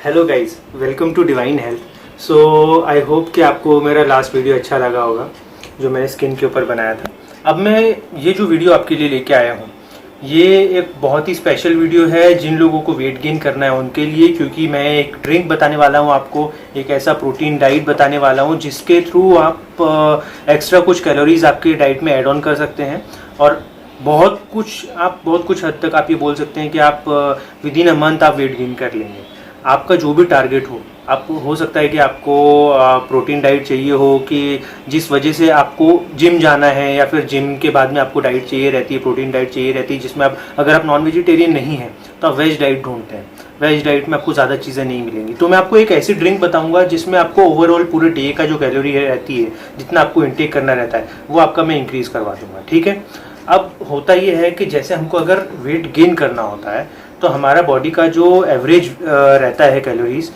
Hello guys, welcome to divine health. So I hope कि आपको मेरा लास्ट वीडियो अच्छा लगा होगा जो मैंने स्किन के ऊपर बनाया था। अब मैं ये जो वीडियो आपके लिए लेके आया हूँ, ये एक बहुत ही स्पेशल वीडियो है जिन लोगों को वेट गेन करना है उनके लिए, क्योंकि मैं एक ड्रिंक बताने वाला हूँ आपको, एक ऐसा प्रोटीन डाइट बताने वाला हूँ जिसके थ्रू आप एक्स्ट्रा कुछ कैलोरीज आपके डाइट में ऐड ऑन कर सकते हैं और बहुत कुछ हद तक आप ये बोल सकते हैं कि आप विद इन अ मंथ आप वेट गेन कर लेंगे। आपका जो भी टारगेट हो, आपको हो सकता है कि आपको प्रोटीन डाइट चाहिए हो कि जिस वजह से आपको जिम जाना है, या फिर जिम के बाद में आपको डाइट चाहिए रहती है, प्रोटीन डाइट चाहिए रहती है जिसमें आप, अगर आप नॉन वेजिटेरियन नहीं हैं तो आप वेज डाइट ढूंढते हैं। वेज डाइट में आपको ज़्यादा चीज़ें नहीं मिलेंगी, तो मैं आपको एक ऐसी ड्रिंक बताऊंगा जिसमें आपको ओवरऑल पूरे डे का जो कैलोरी रहती है, जितना आपको इंटेक करना रहता है, वो आपका मैं इंक्रीज़ करवा दूंगा। ठीक है। अब होता ये है कि जैसे हमको अगर वेट गेन करना होता है तो हमारा बॉडी का जो एवरेज रहता है कैलोरीज,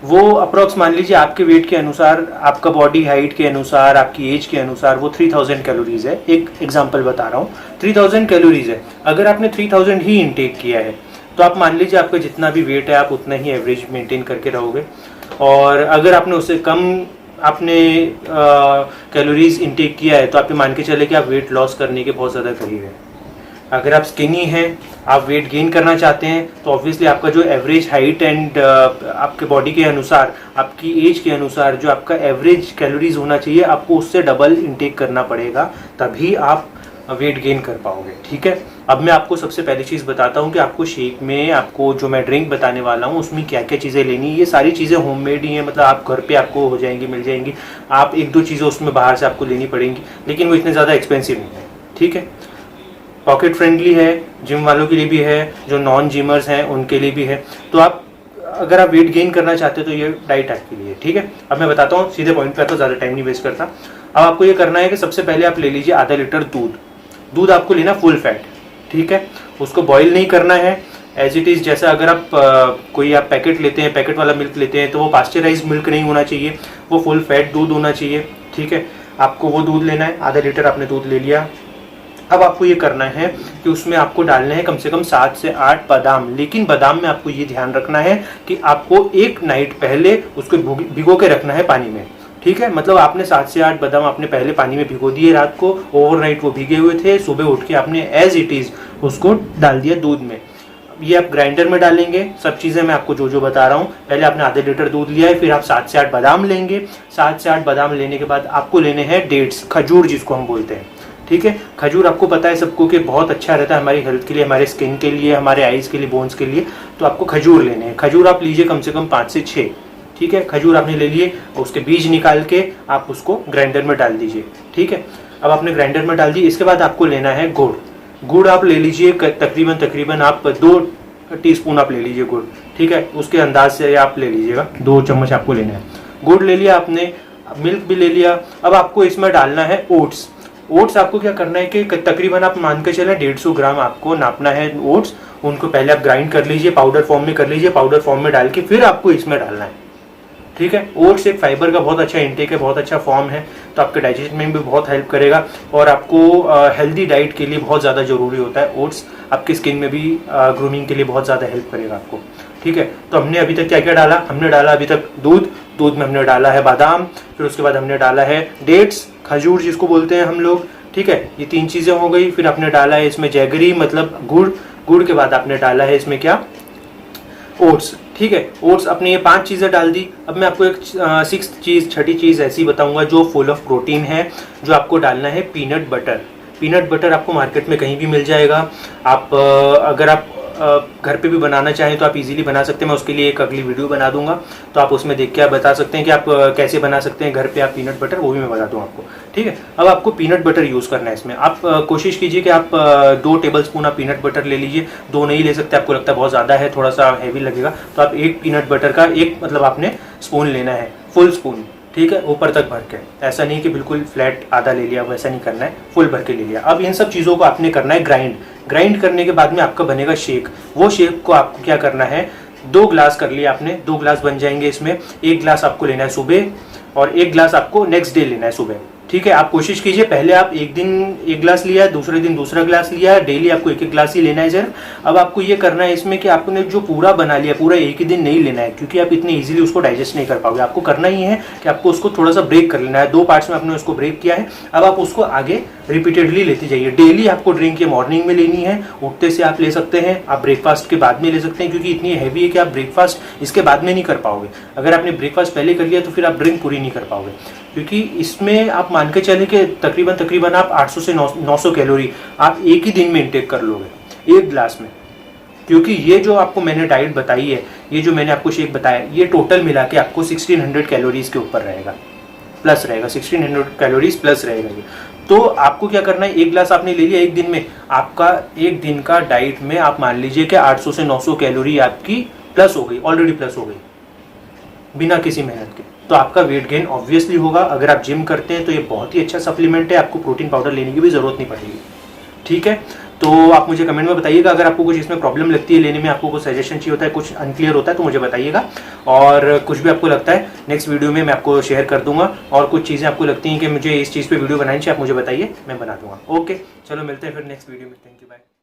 वो अप्रॉक्स मान लीजिए आपके वेट के अनुसार, आपका बॉडी हाइट के अनुसार, आपकी एज के अनुसार वो 3000 कैलोरीज है। एक एग्जांपल बता रहा हूँ, 3000 कैलोरीज है। अगर आपने 3000 ही इंटेक किया है तो आप मान लीजिए आपका जितना भी वेट है आप उतना ही एवरेज मेंटेन करके रहोगे। और अगर आपने उससे कम आपने कैलोरीज इंटेक किया है तो आप ये मान के चले कि आप वेट लॉस करने के बहुत ज़्यादा करीब है। अगर आप स्किनी हैं, आप वेट गेन करना चाहते हैं, तो ऑब्वियसली आपका जो एवरेज हाइट एंड आपके बॉडी के अनुसार, आपकी एज के अनुसार जो आपका एवरेज कैलोरीज होना चाहिए, आपको उससे डबल इंटेक करना पड़ेगा, तभी आप वेट गेन कर पाओगे। ठीक है। अब मैं आपको सबसे पहली चीज़ बताता हूँ कि आपको शेक में, आपको जो मैं ड्रिंक बताने वाला हूँ उसमें क्या क्या चीज़ें लेनी है। ये सारी चीज़ें होममेड ही हैं, मतलब आप घर पे आपको हो जाएंगी, मिल जाएंगी। आप एक दो चीज़ें उसमें बाहर से आपको लेनी पड़ेंगी, लेकिन वो इतने ज़्यादा एक्सपेंसिव नहीं है। ठीक है। पॉकेट फ्रेंडली है, जिम वालों के लिए भी है, जो नॉन जिमर्स हैं उनके लिए भी है। तो आप अगर आप वेट गेन करना चाहते हो तो ये डाइट आपके लिए। ठीक है। अब मैं बताता हूँ, सीधे पॉइंट पे आता हूँ, ज़्यादा टाइम नहीं वेस्ट करता। अब आपको ये करना है कि सबसे पहले आप ले लीजिए आधा लीटर दूध। दूध आपको लेना फुल फैट। ठीक है। उसको बॉईल नहीं करना है, एज इट इज़। जैसा अगर आप कोई आप पैकेट लेते हैं, पैकेट वाला मिल्क लेते हैं, तो वो पास्चराइज मिल्क नहीं होना चाहिए, वो फुल फैट दूध होना चाहिए। ठीक है। आपको वो दूध लेना है, आधा लीटर आपने दूध ले लिया। अब आपको ये करना है कि उसमें आपको डालने हैं कम से कम 7 से 8 बादाम। लेकिन बादाम में आपको ये ध्यान रखना है कि आपको एक नाइट पहले उसको भिगो के रखना है पानी में। ठीक है। मतलब आपने 7 से 8 बादाम आपने पहले पानी में भिगो दिए रात को, ओवरनाइट वो भीगे हुए थे, सुबह उठ के आपने एज इट इज़ उसको डाल दिया दूध में। ये आप ग्राइंडर में डालेंगे। सब चीज़ें मैं आपको जो जो बता रहा हूँ, पहले आपने आधे लीटर दूध लिया है, फिर आप 7 से 8 बादाम लेंगे। 7 से 8 बादाम लेने के बाद आपको लेने हैं डेट्स, खजूर जिसको हम बोलते हैं। ठीक है। खजूर आपको पता है सबको कि बहुत अच्छा रहता है हमारी हेल्थ के लिए, हमारे स्किन के लिए, हमारे आईज के लिए, बोन्स के लिए। तो आपको खजूर लेने हैं। खजूर आप लीजिए कम से कम 5 से 6। ठीक है। खजूर आपने ले लिए, उसके बीज निकाल के आप उसको ग्राइंडर में डाल दीजिए। ठीक है। अब आपने ग्राइंडर में डाल दी। इसके बाद आपको लेना है गुड़। गुड़ आप ले लीजिए तकरीबन आप 2 टीस्पून आप ले लीजिए गुड़। ठीक है। उसके अंदाज से आप ले लीजिएगा, 2 चम्मच आपको लेना है। गुड़ ले लिया आपने, मिल्क भी ले लिया। अब आपको इसमें डालना है ओट्स। ओट्स आपको क्या करना है कि तकरीबन आप मान के चलें 150 ग्राम आपको नापना है ओट्स। उनको पहले आप ग्राइंड कर लीजिए, पाउडर फॉर्म में कर लीजिए। पाउडर फॉर्म में डाल के फिर आपको इसमें डालना है। ठीक है। ओट्स एक फाइबर का बहुत अच्छा इंटेक है, बहुत अच्छा फॉर्म है, तो आपके डाइजेशन में भी बहुत हेल्प करेगा और आपको हेल्दी डाइट के लिए बहुत ज़्यादा ज़रूरी होता है ओट्स। आपकी स्किन में भी ग्रूमिंग के लिए बहुत ज़्यादा हेल्प करेगा आपको। ठीक है। तो हमने अभी तक क्या क्या डाला? हमने डाला अभी तक दूध में हमने डाला है बादाम, फिर उसके बाद हमने डाला है डेट्स, खजूर जिसको बोलते हैं हम लोग। ठीक है। ये 3 चीज़ें हो गई। फिर आपने डाला है इसमें जैगरी, मतलब गुड़ के बाद आपने डाला है इसमें क्या? ओट्स। ठीक है। ओट्स अपने ये 5 चीज़ें डाल दी। अब मैं आपको एक 6th चीज़ ऐसी बताऊंगा जो फुल ऑफ प्रोटीन है, जो आपको डालना है पीनट बटर। पीनट बटर आपको मार्केट में कहीं भी मिल जाएगा। आप अगर आप घर पे भी बनाना चाहें तो आप इजीली बना सकते हैं। मैं उसके लिए एक अगली वीडियो बना दूंगा, तो आप उसमें देख के आप बता सकते हैं कि आप कैसे बना सकते हैं घर पे आप पीनट बटर, वो भी मैं बता दूँ आपको। ठीक है। अब आपको पीनट बटर यूज़ करना है इसमें। आप कोशिश कीजिए कि आप 2 टेबलस्पून आप पीनट बटर ले लीजिए। 2 नहीं ले सकते, आपको लगता है बहुत ज़्यादा है, थोड़ा सा हैवी लगेगा, तो आप 1 पीनट बटर का मतलब आपने स्पून लेना है, फुल स्पून। ठीक है। ऊपर तक भर के, ऐसा नहीं कि बिल्कुल फ्लैट आधा ले लिया, वैसा नहीं करना है, फुल भर के ले लिया। अब इन सब चीज़ों को आपने करना है ग्राइंड करने के बाद में आपका बनेगा शेक। वो शेक को आपको क्या करना है, 2 ग्लास कर लिया आपने, 2 ग्लास बन जाएंगे इसमें। 1 ग्लास आपको लेना है सुबह और 1 ग्लास आपको नेक्स्ट डे लेना है सुबह। ठीक है। आप कोशिश कीजिए, पहले आप एक दिन एक गिलास लिया, दूसरे दिन दूसरा गिलास लिया, डेली आपको एक एक गिलास ही लेना है सिर्फ। अब आपको ये करना है इसमें कि आपने जो पूरा बना लिया पूरा एक ही दिन नहीं लेना है, क्योंकि आप इतनी इजीली उसको डाइजेस्ट नहीं कर पाओगे। आपको करना ही है कि आपको उसको थोड़ा सा ब्रेक कर लेना है। 2 पार्ट्स में आपने उसको ब्रेक किया है, अब आप उसको आगे रिपीटेडली लेते जाइए। डेली आपको ड्रिंक ये मॉर्निंग में लेनी है, उठते से आप ले सकते हैं, आप ब्रेकफास्ट के बाद में ले सकते हैं, क्योंकि इतनी हैवी है कि आप ब्रेकफास्ट इसके बाद में नहीं कर पाओगे। अगर आपने ब्रेकफास्ट पहले कर लिया तो फिर आप ड्रिंक पूरी नहीं कर पाओगे, क्योंकि इसमें आप मान के चले कि तकरीबन आप 800 से 900 कैलोरी आप एक ही दिन में इंटेक कर लोगे एक गिलास में। क्योंकि ये जो आपको मैंने डाइट बताई है, ये जो मैंने आपको शेक बताया, ये टोटल मिला के आपको 1600 कैलोरीज के ऊपर रहेगा, प्लस रहेगा, 1600 कैलोरीज प्लस रहेगा ये। तो आपको क्या करना है, एक गिलास आपने ले लिया एक दिन में, आपका एक दिन का डाइट में आप मान लीजिए कि 800 से 900 कैलोरी आपकी प्लस हो गई, ऑलरेडी प्लस हो गई बिना किसी मेहनत के। तो आपका वेट गेन ऑब्वियसली होगा। अगर आप जिम करते हैं तो ये बहुत ही अच्छा सप्लीमेंट है, आपको प्रोटीन पाउडर लेने की भी जरूरत नहीं पड़ेगी। ठीक है, तो आप मुझे कमेंट में बताइएगा अगर आपको कुछ इसमें प्रॉब्लम लगती है लेने में, आपको कुछ सजेशन चाहिए होता है, कुछ अनक्लियर होता है तो मुझे बताइएगा। और कुछ भी आपको लगता है नेक्स्ट वीडियो में मैं आपको शेयर कर दूंगा, और कुछ चीज़ें आपको लगती हैं कि मुझे इस चीज़ पे वीडियो बनानी चाहिए, आप मुझे बताइए, मैं बना दूंगा। ओके, चलो मिलते हैं फिर नेक्स्ट वीडियो में। Thank you, bye.